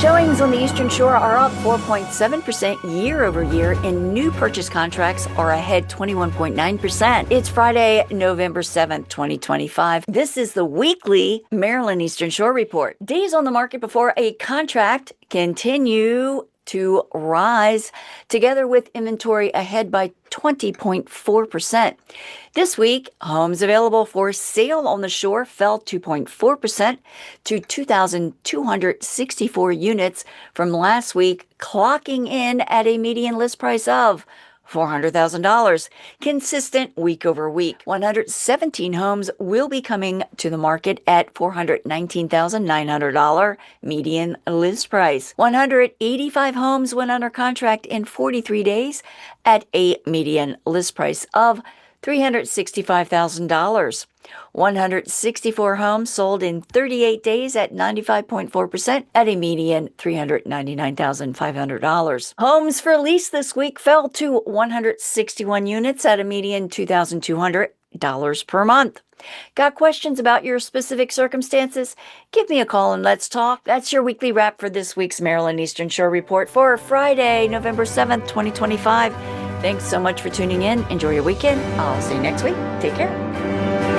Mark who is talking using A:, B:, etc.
A: Showings on the Eastern Shore are up 4.7% year over year, and new purchase contracts are ahead 21.9%. It's Friday, November 7th, 2025. This is the weekly Maryland Eastern Shore Report. Days on the market before a contract continue to rise, together with inventory ahead by 20.4%. This week, homes available for sale on the shore fell 2.4% to 2,264 units from last week, clocking in at a median list price of $400,000, consistent week over week. 117 homes will be coming to the market at $419,900 median list price. 185 homes went under contract in 43 days at a median list price of $365,000. 164 homes sold in 38 days at 95.4% at a median $399,500. Homes for lease this week fell to 161 units at a median $2,200 per month. Got questions about your specific circumstances? Give me a call and let's talk. That's your weekly wrap for this week's Maryland Eastern Shore Report for Friday, November 7th, 2025. Thanks so much for tuning in. Enjoy your weekend. I'll see you next week. Take care.